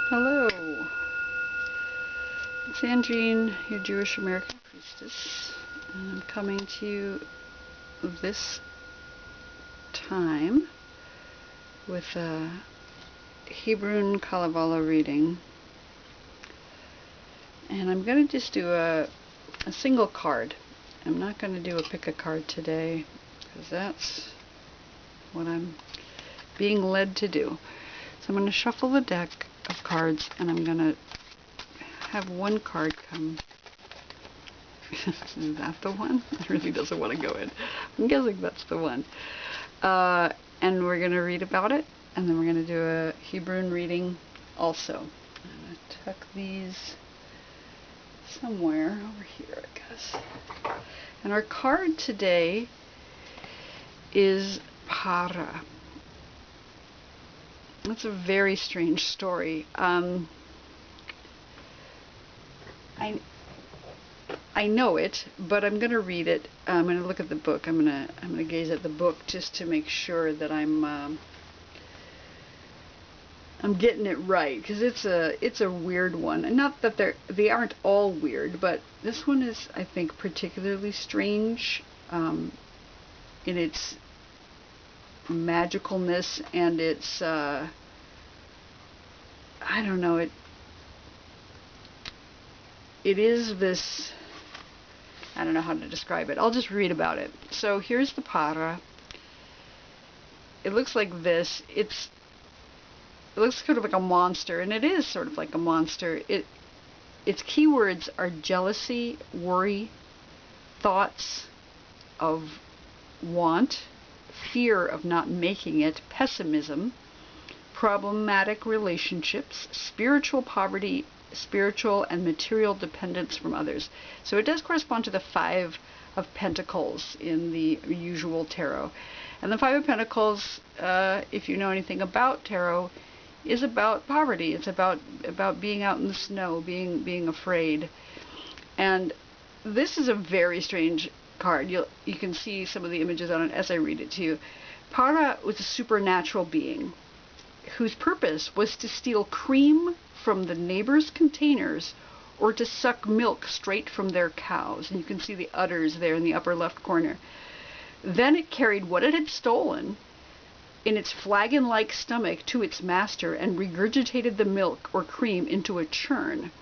Hello, it's Andrine, your Jewish American Priestess, and I'm coming to you this time with a Hebrew Kalevala reading. And I'm going to just do a single card. I'm not going to do a pick a card today, because that's what I'm being led to do. So I'm going to shuffle the deck of cards, and I'm going to have one card come. Is that the one? It really doesn't want to go in. I'm guessing that's the one. And we're going to read about it, and then we're going to do a Hebrew reading also. I'm going to tuck these somewhere over here, I guess. And our card today is Para. That's a very strange story. I know it, but I'm going to read it. I'm going to look at the book. I'm going to gaze at the book just to make sure that I'm getting it right, because it's a weird one. And not that they aren't all weird, but this one is, I think, particularly strange in its magicalness and its I don't know, it is this, I don't know how to describe it. I'll just read about it. So here's the para. It looks like this. It looks sort of like a monster, and it is sort of like a monster. Its keywords are jealousy, worry, thoughts of want, fear of not making it, pessimism, problematic relationships, spiritual poverty, spiritual and material dependence from others. So it does correspond to the Five of Pentacles in the usual tarot. And the Five of Pentacles, if you know anything about tarot, is about poverty. It's about being out in the snow, being afraid. And this is a very strange card. You can see some of the images on it as I read it to you. Para was a supernatural being whose purpose was to steal cream from the neighbors' containers or to suck milk straight from their cows. And you can see the udders there in the upper left corner. Then it carried what it had stolen in its flagon-like stomach to its master and regurgitated the milk or cream into a churn.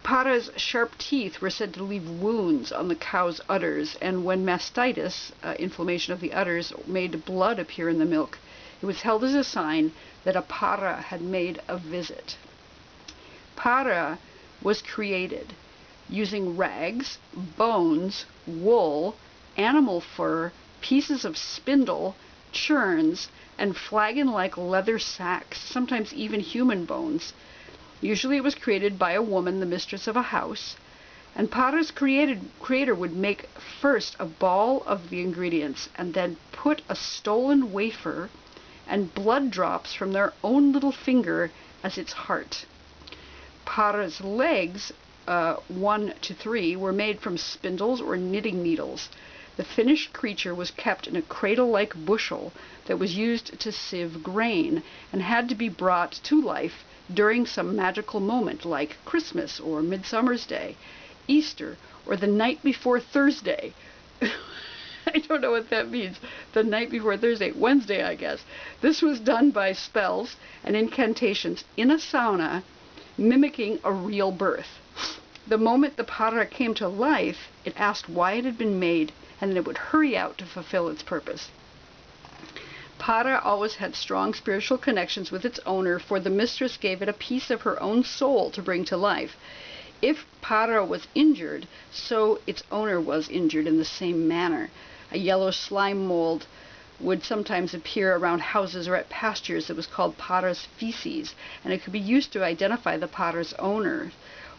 Para's sharp teeth were said to leave wounds on the cow's udders, and when mastitis, inflammation of the udders, made blood appear in the milk, it was held as a sign that a para had made a visit. Para was created using rags, bones, wool, animal fur, pieces of spindle, churns, and flagon-like leather sacks, sometimes even human bones. Usually it was created by a woman, the mistress of a house, and Para's creator would make first a ball of the ingredients and then put a stolen wafer and blood drops from their own little finger as its heart. Para's legs, 1 to 3, were made from spindles or knitting needles. The finished creature was kept in a cradle-like bushel that was used to sieve grain and had to be brought to life during some magical moment like Christmas or Midsummer's Day, Easter, or the night before Thursday. I don't know what that means. The night before Thursday. Wednesday, I guess. This was done by spells and incantations in a sauna, mimicking a real birth. The moment the para came to life, it asked why it had been made, and then it would hurry out to fulfill its purpose. Para always had strong spiritual connections with its owner, for the mistress gave it a piece of her own soul to bring to life. If Para was injured, so its owner was injured in the same manner. A yellow slime mold would sometimes appear around houses or at pastures that was called Para's feces, and it could be used to identify the Para's owner.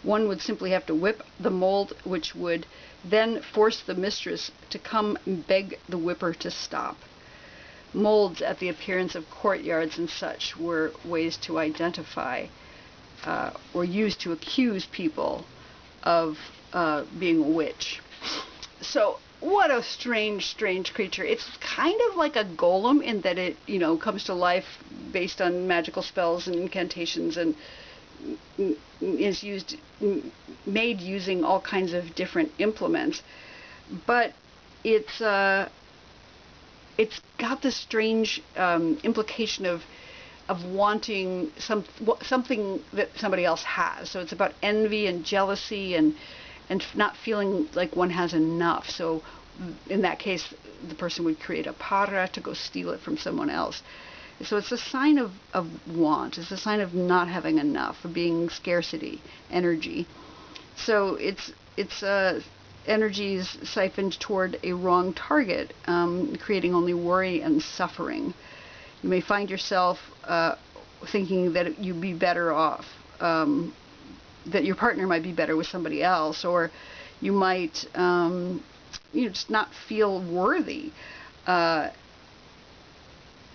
One would simply have to whip the mold, which would then force the mistress to come and beg the whipper to stop. Molds at the appearance of courtyards and such were ways to identify or used to accuse people of being a witch. So what a strange, strange creature. It's kind of like a golem in that it, comes to life based on magical spells and incantations, and is made using all kinds of different implements. But it's got this strange implication of wanting something that somebody else has. So it's about envy and jealousy and not feeling like one has enough. So in that case, the person would create a para to go steal it from someone else. So it's a sign of want. It's a sign of not having enough, of being scarcity energy. So it's energies siphoned toward a wrong target, creating only worry and suffering. You may find yourself thinking that you'd be better off, that your partner might be better with somebody else, or you might just not feel worthy.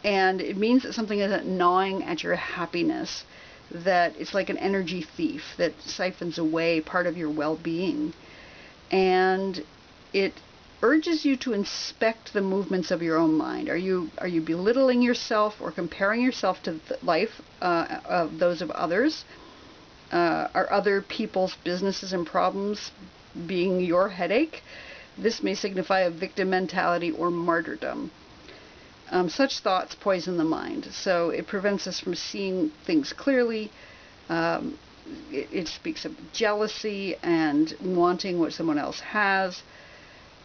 And it means that something isn't gnawing at your happiness, that it's like an energy thief that siphons away part of your well-being. And it urges you to inspect the movements of your own mind. Are you belittling yourself or comparing yourself to the life of those of others? Are other people's businesses and problems being your headache? This may signify a victim mentality or martyrdom. Such thoughts poison the mind, so it prevents us from seeing things clearly. It speaks of jealousy and wanting what someone else has.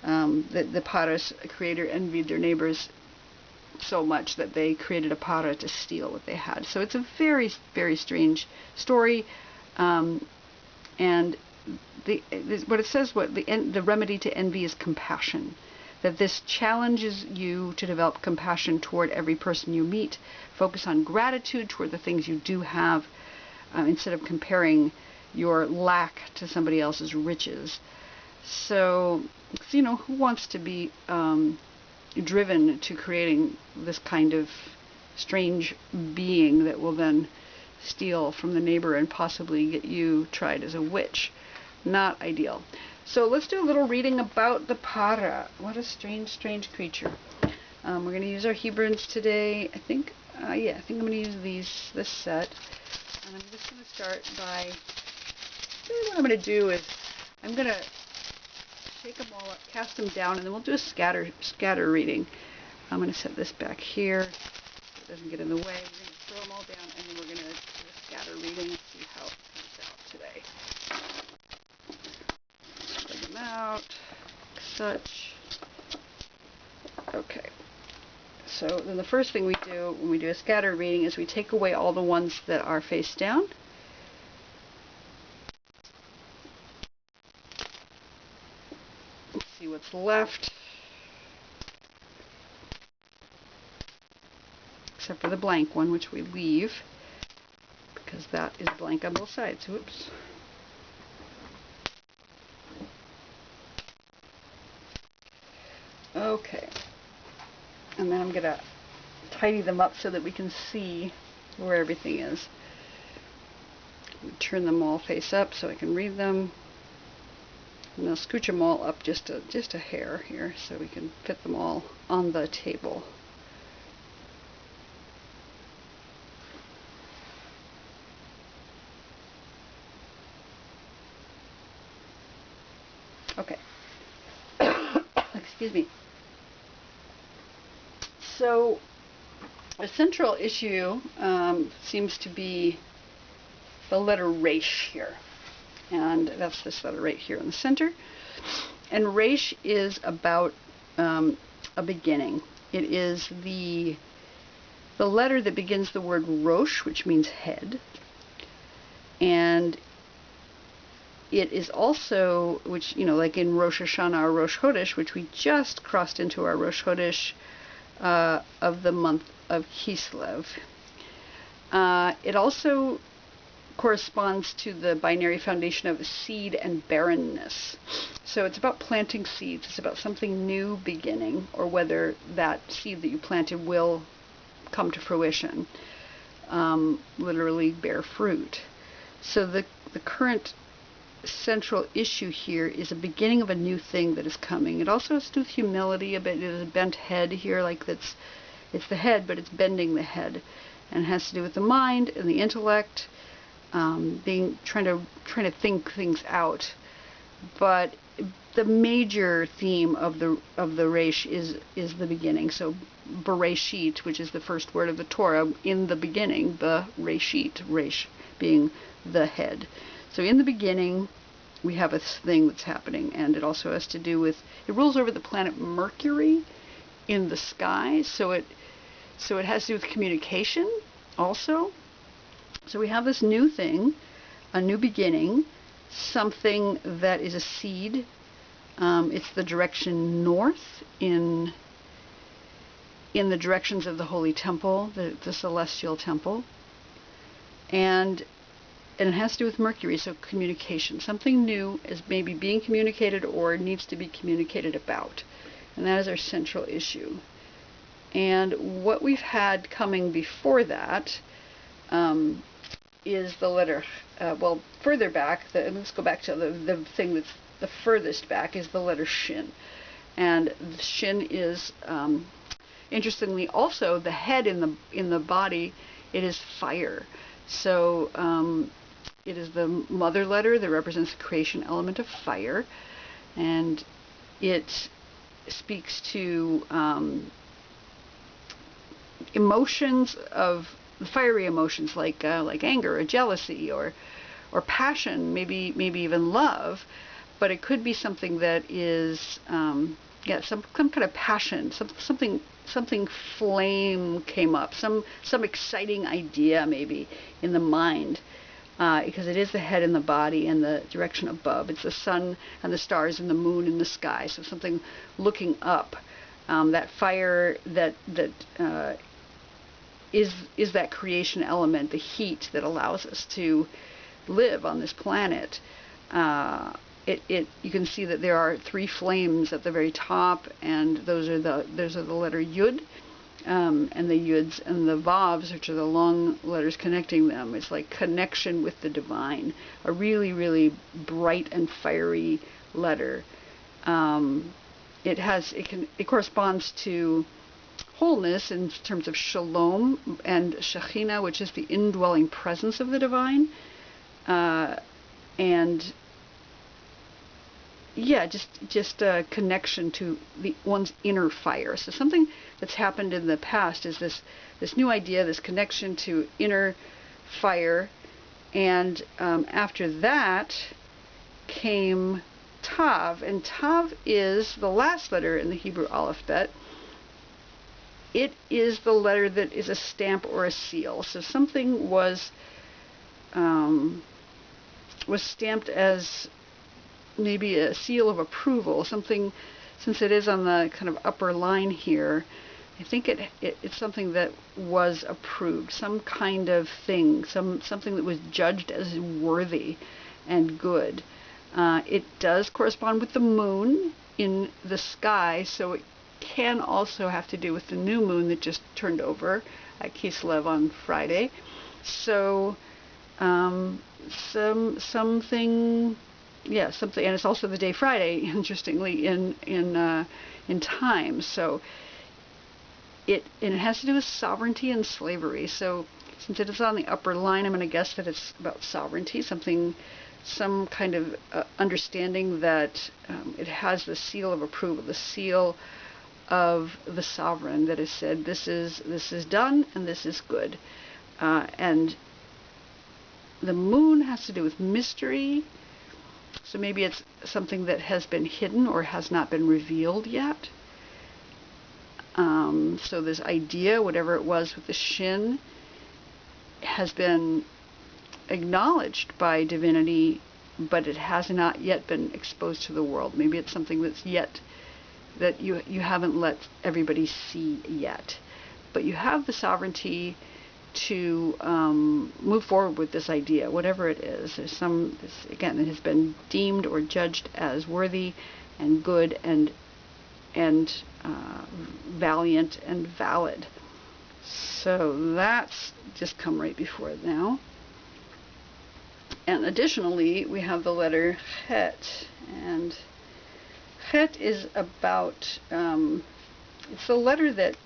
The para's creator envied their neighbors so much that they created a para to steal what they had. So it's a very, very strange story. And what it says, the remedy to envy is compassion. That this challenges you to develop compassion toward every person you meet. Focus on gratitude toward the things you do have, instead of comparing your lack to somebody else's riches. So, who wants to be driven to creating this kind of strange being that will then steal from the neighbor and possibly get you tried as a witch? Not ideal. So let's do a little reading about the para. What a strange, strange creature. We're going to use our Hebrunes today. I think I'm going to use this set. And I'm just going to start by, really what I'm going to do is, I'm going to shake them all up, cast them down, and then we'll do a scatter reading. I'm going to set this back here so it doesn't get in the way. We're going to throw them all down, and then we're going to do a scatter reading and see how it comes out today. Spread them out, such. Okay. So then the first thing we do when we do a scatter reading is we take away all the ones that are face down. Let's see what's left. Except for the blank one, which we leave, because that is blank on both sides. Whoops. Okay. And then I'm going to tidy them up so that we can see where everything is. Turn them all face up so I can read them. And I'll scooch them all up just a hair here so we can fit them all on the table. Okay. Excuse me. So, a central issue seems to be the letter Resh here. And that's this letter right here in the center. And Resh is about a beginning. It is the letter that begins the word Rosh, which means head. And it is also, which, like in Rosh Hashanah or Rosh Chodesh, which we just crossed into our Rosh Chodesh of the month of Kislev. It also corresponds to the binary foundation of seed and barrenness. So it's about planting seeds. It's about something new beginning, or whether that seed that you planted will come to fruition, literally bear fruit. So the current central issue here is a beginning of a new thing that is coming. It also has to do with humility a bit. There's a bent head here, like it's the head, but it's bending the head, and it has to do with the mind and the intellect, trying to think things out. But the major theme of the Reish is the beginning. So Bereshit, which is the first word of the Torah, in the beginning, the Reshit, Reish being the head. So in the beginning, we have a thing that's happening, and it also has to do with, it rules over the planet Mercury in the sky, so it has to do with communication also. So we have this new thing, a new beginning, something that is a seed. It's the direction north in the directions of the Holy Temple, the Celestial Temple, and it has to do with Mercury, so communication. Something new is maybe being communicated or needs to be communicated about. And that is our central issue. And what we've had coming before that is the letter, well, further back, let's go back to the thing that's the furthest back, is the letter Shin. And the Shin is, interestingly, also the head in the body. It is fire. So it is the mother letter that represents the creation element of fire, and it speaks to emotions of the fiery emotions, like anger or jealousy or passion, maybe even love. But it could be something that is some kind of passion, something flame came up, some exciting idea maybe in the mind, because it is the head in the body and the direction above. It's the sun and the stars and the moon in the sky, so something looking up. That fire that is that creation element, the heat that allows us to live on this planet. You can see that there are 3 flames at the very top, and those are the letter Yud, and the Yuds and the Vavs, which are the long letters connecting them. It's like connection with the divine, a really, really bright and fiery letter. It corresponds to wholeness in terms of Shalom and Shekhinah, which is the indwelling presence of the divine, and yeah, just a connection to one's inner fire. So something that's happened in the past is this new idea, this connection to inner fire, and after that came Tav, and Tav is the last letter in the Hebrew alphabet. It is the letter that is a stamp or a seal. So something was stamped as maybe a seal of approval, something, since it is on the kind of upper line here. I think it's something that was approved, some kind of thing, something that was judged as worthy and good. It does correspond with the moon in the sky, so it can also have to do with the new moon that just turned over at Kislev on Friday. So something. Yeah, something, and it's also the day Friday, interestingly, in time. So it has to do with sovereignty and slavery. So since it is on the upper line, I'm going to guess that it's about sovereignty, some kind of understanding that it has the seal of approval, the seal of the sovereign that has said this is done and this is good, and the moon has to do with mystery. So maybe it's something that has been hidden or has not been revealed yet. So this idea, whatever it was with the Shin, has been acknowledged by divinity, but it has not yet been exposed to the world. Maybe it's something that you haven't let everybody see yet. But you have the sovereignty to move forward with this idea, whatever it is. There's again, it has been deemed or judged as worthy and good and valiant and valid. So that's just come right before it now. And additionally, we have the letter Het, and Het is about, it's a letter that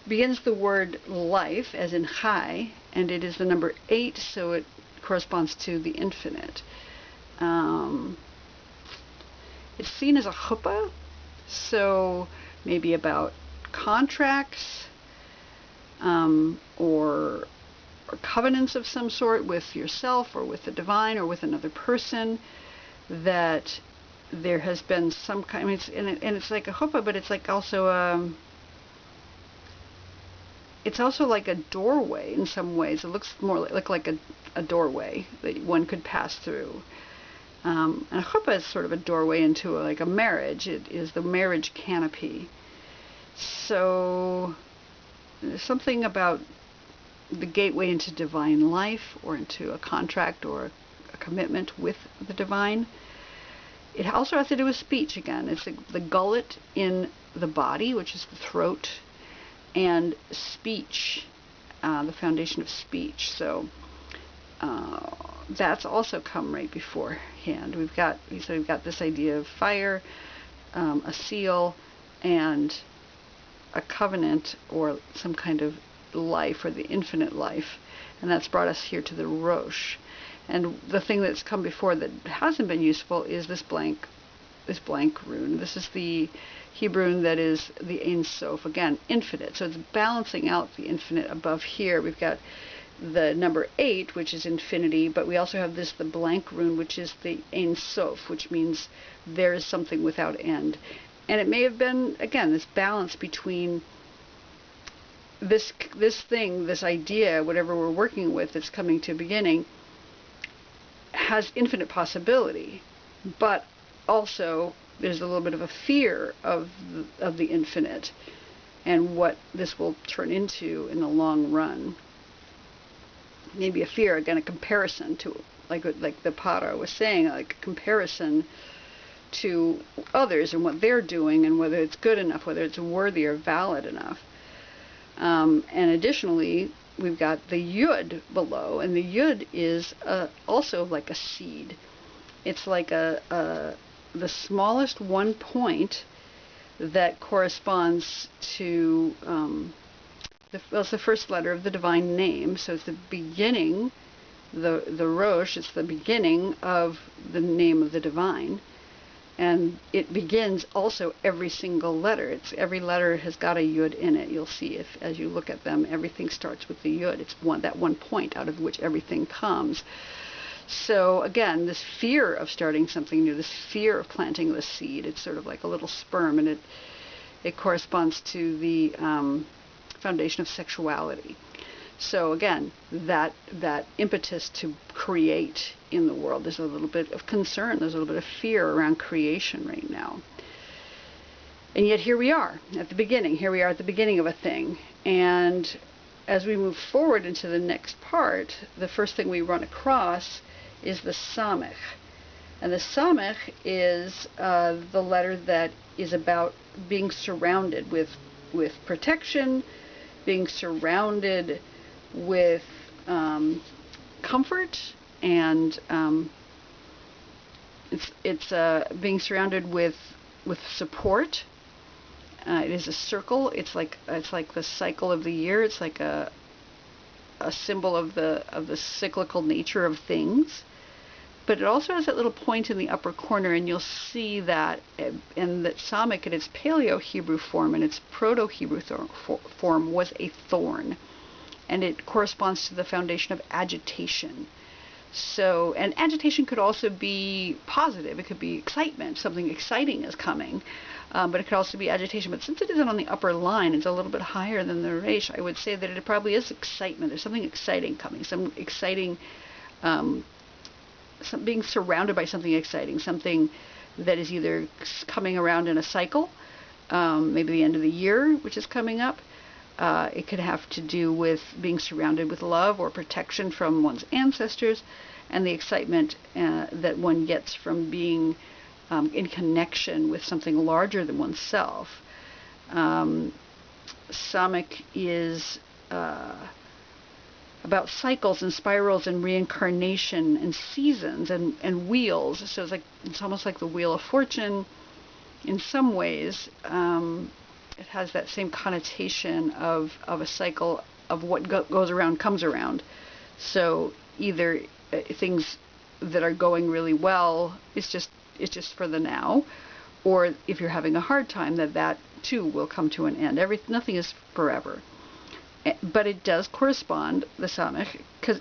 begins the word life, as in Chai, and it is the number 8, so it corresponds to the infinite. It's seen as a chuppah, so maybe about contracts, or covenants of some sort with yourself or with the divine or with another person, that there has been some kind, I mean, and it's like a chuppah, but it's like also it's also like a doorway in some ways. It looks more like a doorway that one could pass through. And a chuppah is sort of a doorway into like a marriage. It is the marriage canopy. So there's something about the gateway into divine life, or into a contract or a commitment with the divine. It also has to do with speech again. It's the gullet in the body, which is the throat, and speech, the foundation of speech. So that's also come right beforehand. We've got this idea of fire, a seal, and a covenant, or some kind of life, or the infinite life, and that's brought us here to the Rosh. And the thing that's come before that hasn't been useful is this blank rune. This is the Hebrew that is the Ein Sof, again, infinite. So it's balancing out the infinite above here. We've got the number 8, which is infinity, but we also have the blank rune, which is the Ein Sof, which means there is something without end. And it may have been, again, this balance between this thing, this idea, whatever we're working with that's coming to a beginning, has infinite possibility, but also there's a little bit of a fear of the infinite and what this will turn into in the long run. Maybe a fear, again, a comparison to, like the Para was saying, like a comparison to others and what they're doing, and whether it's good enough, whether it's worthy or valid enough. And additionally, we've got the Yud below, and the Yud is also like a seed. It's like the smallest one point that corresponds to it's the first letter of the divine name. So it's the beginning, the Rosh. It's the beginning of the name of the divine. And it begins also every single letter. Every letter has got a Yud in it. You'll see as you look at them, everything starts with the Yud. It's that one point out of which everything comes. So again, this fear of starting something new, this fear of planting the seed, it's sort of like a little sperm, and it corresponds to the foundation of sexuality. So again, that impetus to create in the world, there's a little bit of concern, there's a little bit of fear around creation right now. And yet here we are at the beginning. Here we are at the beginning of a thing. And as we move forward into the next part, the first thing we run across is the Samech. And the Samech is the letter that is about being surrounded with protection, being surrounded with comfort, and it's being surrounded with support. It is a circle. It's like the cycle of the year. It's like a symbol of the cyclical nature of things. But it also has that little point in the upper corner, and you'll see that in that Samech in its Paleo-Hebrew form and its Proto-Hebrew form was a thorn. And it corresponds to the foundation of agitation. So, and agitation could also be positive. It could be excitement. Something exciting is coming. But it could also be agitation. But since it isn't on the upper line, it's a little bit higher than the Resh, I would say that it probably is excitement. There's something exciting coming. Some exciting, being surrounded by something exciting. Something that is either coming around in a cycle, maybe the end of the year, which is coming up. It could have to do with being surrounded with love or protection from one's ancestors, and the excitement that one gets from being in connection with something larger than oneself. Samech is about cycles and spirals and reincarnation and seasons and wheels. So it's almost like the Wheel of Fortune in some ways. It has that same connotation of a cycle of what goes around comes around. So either things that are going really well, it's just for the now, or if you're having a hard time, that too will come to an end. Nothing is forever. But it does correspond, the Samhain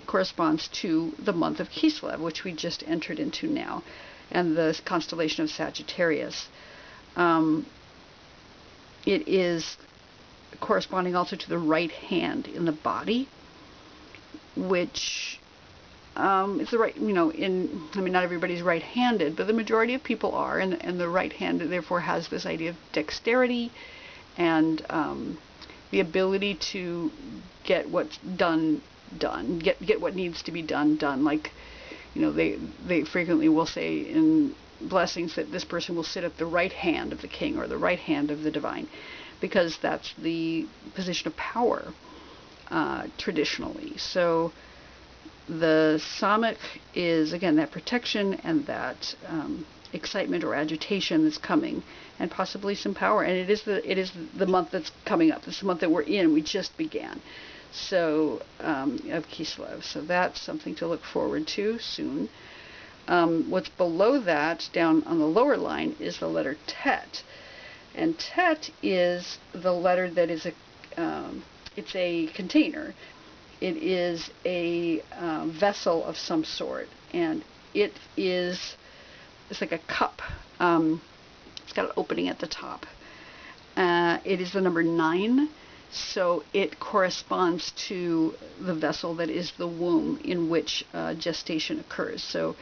corresponds to the month of Kislev, which we just entered into now, and the constellation of Sagittarius. It is corresponding also to the right hand in the body, which is the right, not everybody's right-handed, but the majority of people are, and the right hand therefore has this idea of dexterity and the ability to get what's done, get what needs to be done. Like, they frequently will say in blessings that this person will sit at the right hand of the king or the right hand of the divine, because that's the position of power traditionally. So the Samhain is, again, that protection and that excitement or agitation that's coming, and possibly some power. And it is the month that's coming up. It's the month that we're in. We just began. So of Kislev. So that's something to look forward to soon. What's below that, down on the lower line, is the letter Tet. And Tet is the letter that is it's a container. It is a vessel of some sort, and it's like a cup. It's got an opening at the top. It is the number 9, so it corresponds to the vessel that is the womb in which gestation occurs. So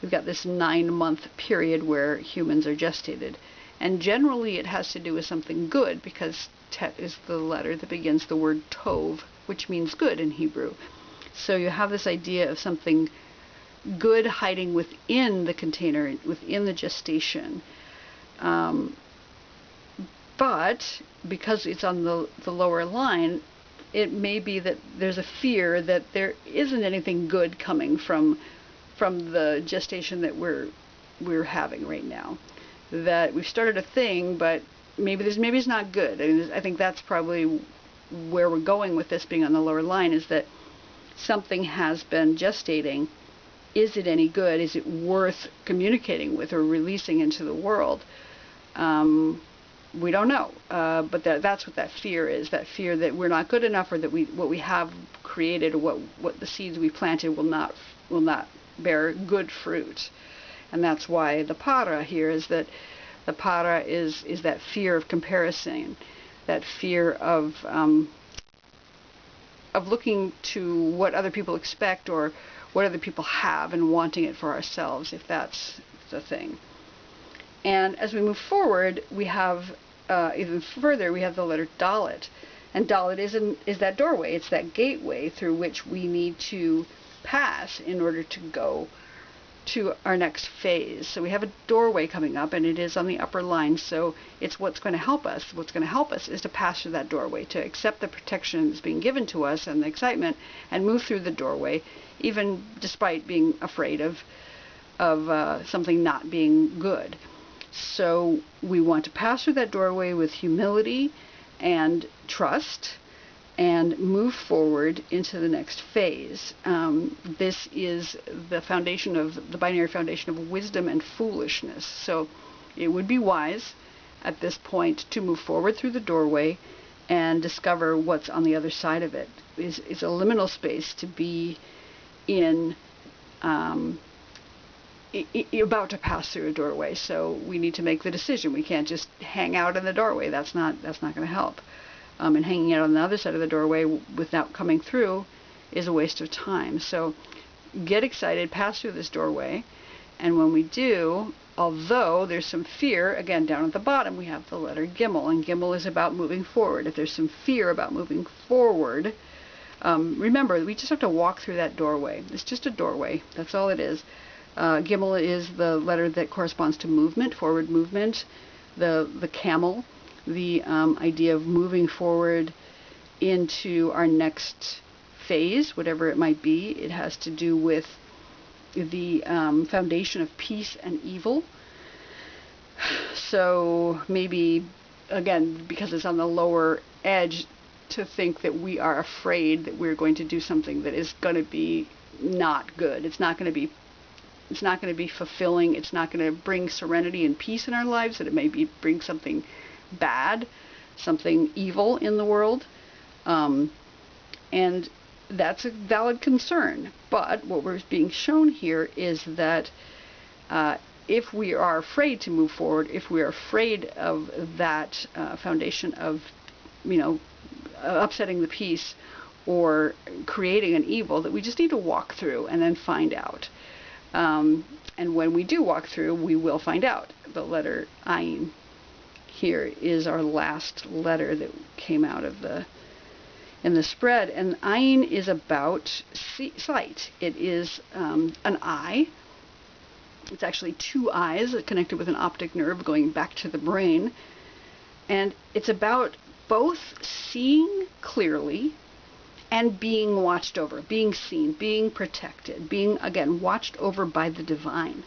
we've got this 9-month period where humans are gestated, and generally it has to do with something good, because Tet is the letter that begins the word Tov, which means good in Hebrew. So you have this idea of something good hiding within the container, within the gestation. But because it's on the lower line, it may be that there's a fear that there isn't anything good coming from the gestation that we're having right now. That we've started a thing, but maybe it's not good. I think that's probably where we're going with this being on the lower line, is that something has been gestating. Is it any good? Is it worth communicating with or releasing into the world? We don't know, but that's what that fear is. That fear that we're not good enough, or that what we have created, or what the seeds we planted will not bear good fruit. And that's why the para here is that the para is that fear of comparison, that fear of looking to what other people expect or what other people have and wanting it for ourselves, if that's the thing. And as we move forward, we have even further, we have the letter Dalet. And Dalet is that doorway. It's that gateway through which we need to pass in order to go to our next phase. So we have a doorway coming up, and it is on the upper line. So it's what's going to help us. What's going to help us is to pass through that doorway, to accept the protection that's being given to us and the excitement, and move through the doorway, even despite being afraid of something not being good. So we want to pass through that doorway with humility and trust, and move forward into the next phase. This is the foundation of the binary foundation of wisdom and foolishness. So it would be wise at this point to move forward through the doorway and discover what's on the other side of it. It's a liminal space to be in. You're about to pass through a doorway, so we need to make the decision. We can't just hang out in the doorway. That's not going to help. And hanging out on the other side of the doorway without coming through is a waste of time. So get excited, pass through this doorway, and when we do, although there's some fear, again, down at the bottom we have the letter Gimel, and Gimel is about moving forward. If there's some fear about moving forward, remember, we just have to walk through that doorway. It's just a doorway. That's all it is. Gimel is the letter that corresponds to movement, forward movement, the camel, the idea of moving forward into our next phase, whatever it might be. It has to do with the foundation of peace and evil. So maybe, again, because it's on the lower edge, to think that we are afraid that we're going to do something that is going to be not good. It's not going to be fulfilling. It's not going to bring serenity and peace in our lives. That it may bring something bad, something evil in the world. And that's a valid concern. But what we're being shown here is that if we are afraid to move forward, if we are afraid of that foundation of, upsetting the peace or creating an evil, that we just need to walk through and then find out. And when we do walk through, we will find out. The letter Ayin here is our last letter that came out of in the spread. And Ayin is about sight. It is an eye. It's actually two eyes connected with an optic nerve going back to the brain. And it's about both seeing clearly and being watched over, being seen, being protected, being, again, watched over by the divine.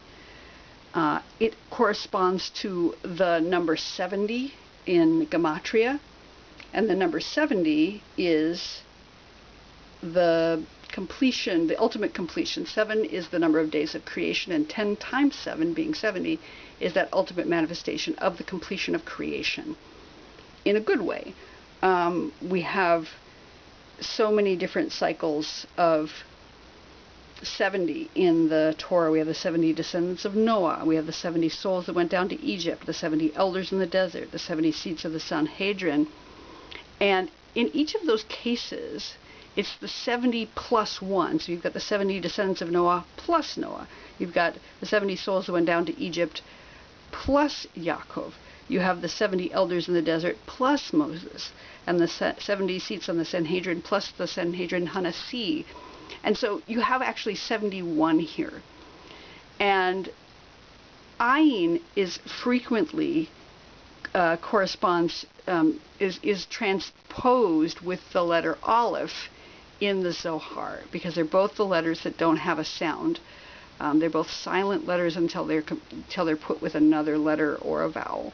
It corresponds to the number 70 in Gematria, and the number 70 is the completion, the ultimate completion. 7 is the number of days of creation, and 10 times 7, being 70, is that ultimate manifestation of the completion of creation. In a good way. We have so many different cycles of 70 in the Torah. We have the 70 descendants of Noah. We have the 70 souls that went down to Egypt, the 70 elders in the desert, the 70 seats of the Sanhedrin. And in each of those cases, it's the 70 plus 1. So you've got the 70 descendants of Noah plus Noah. You've got the 70 souls that went down to Egypt plus Yaakov. You have the 70 elders in the desert plus Moses, and the 70 seats on the Sanhedrin plus the Sanhedrin Hanasi. And so you have actually 71 here. And Ayin is frequently corresponds, is transposed with the letter Aleph in the Zohar, because they're both the letters that don't have a sound. They're both silent letters until they're put with another letter or a vowel.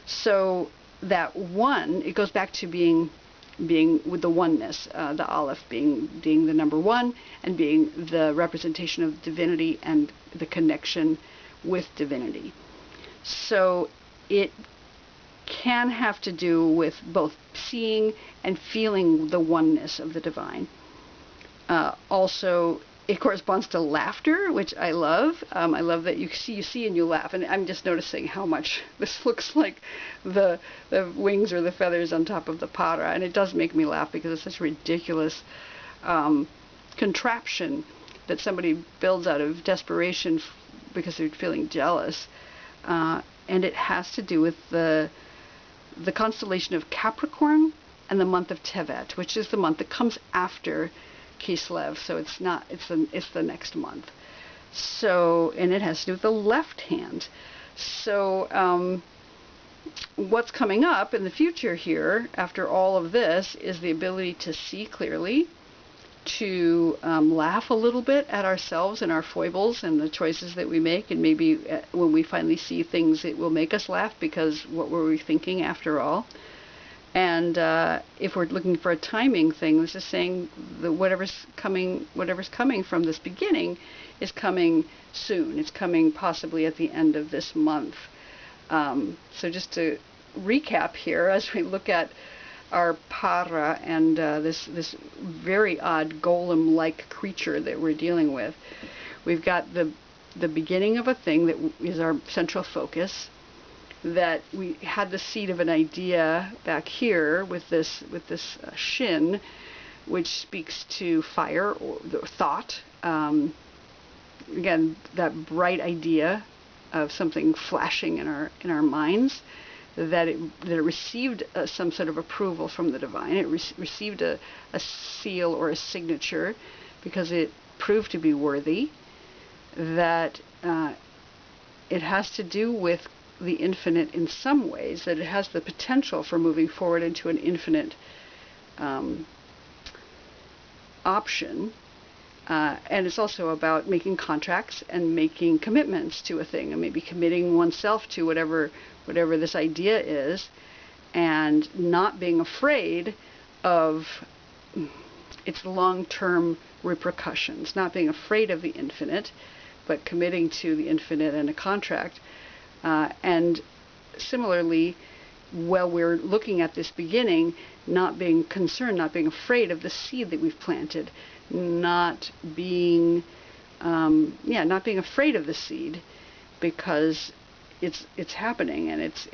So that one, it goes back to being with the oneness, the Aleph being the number 1 and being the representation of divinity and the connection with divinity. So it can have to do with both seeing and feeling the oneness of the divine. Also, it corresponds to laughter, which I love. I love that you see and you laugh. And I'm just noticing how much this looks like the wings or the feathers on top of the para. And it does make me laugh because it's such a ridiculous contraption that somebody builds out of desperation because they're feeling jealous. And it has to do with the constellation of Capricorn and the month of Tevet, which is the month that comes after Kislev, so it's the next month. So, and it has to do with the left hand. So what's coming up in the future here after all of this is the ability to see clearly, to laugh a little bit at ourselves and our foibles and the choices that we make, and maybe when we finally see things, it will make us laugh because what were we thinking after all? And if we're looking for a timing thing, this is saying that whatever's coming from this beginning is coming soon. It's coming possibly at the end of this month. So just to recap here, as we look at our para and this very odd golem-like creature that we're dealing with, we've got the beginning of a thing that is our central focus. That we had the seed of an idea back here with this shin, which speaks to fire or the thought. Again, that bright idea of something flashing in our minds, that it received some sort of approval from the divine. It received a seal or a signature because it proved to be worthy. That it has to do with the infinite in some ways, that it has the potential for moving forward into an infinite option. And it's also about making contracts and making commitments to a thing, and maybe committing oneself to whatever this idea is, and not being afraid of its long-term repercussions, not being afraid of the infinite, but committing to the infinite and a contract. And similarly, while we're looking at this beginning, not being concerned, not being afraid of the seed that we've planted, not being not being afraid of the seed, because it's happening, and it's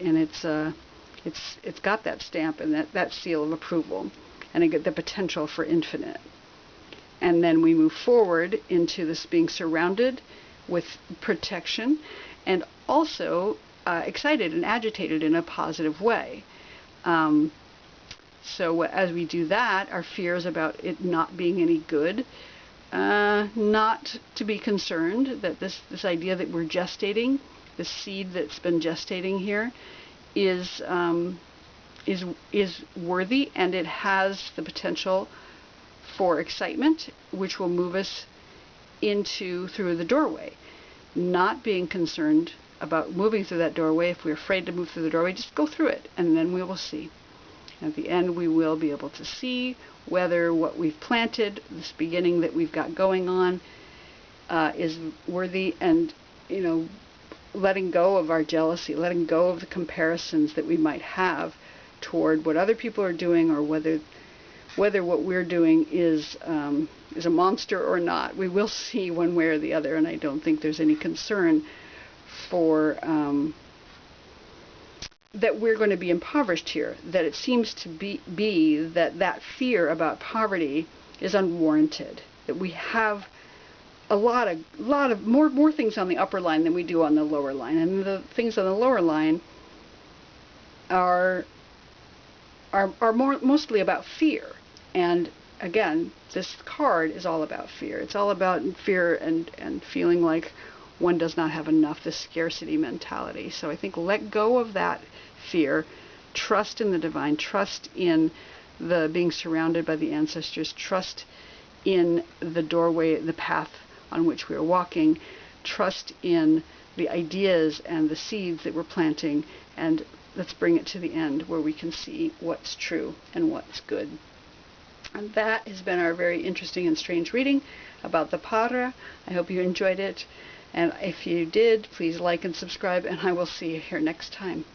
got that stamp and that seal of approval, and it get the potential for infinite. And then we move forward into this being surrounded with protection, and also excited and agitated in a positive way. So as we do that, our fears about it not being any good, not to be concerned that this idea that we're gestating, the seed that's been gestating here, is worthy, and it has the potential for excitement, which will move us through the doorway. Not being concerned about moving through that doorway. If we're afraid to move through the doorway, just go through it, and then we will see. At the end, we will be able to see whether what we've planted, this beginning that we've got going on, is worthy, and, letting go of our jealousy, letting go of the comparisons that we might have toward what other people are doing, or whether what we're doing is a monster or not. We will see one way or the other, and I don't think there's any concern for that we're going to be impoverished here, that it seems to be that fear about poverty is unwarranted, that we have a lot of more things on the upper line than we do on the lower line, and the things on the lower line are mostly about fear. And again, this card is all about fear. It's all about fear and feeling like one does not have enough, the scarcity mentality. So I think let go of that fear, trust in the divine, trust in the being surrounded by the ancestors, trust in the doorway, the path on which we are walking, trust in the ideas and the seeds that we're planting, and let's bring it to the end where we can see what's true and what's good. And that has been our very interesting and strange reading about the para. I hope you enjoyed it. And if you did, please like and subscribe, and I will see you here next time.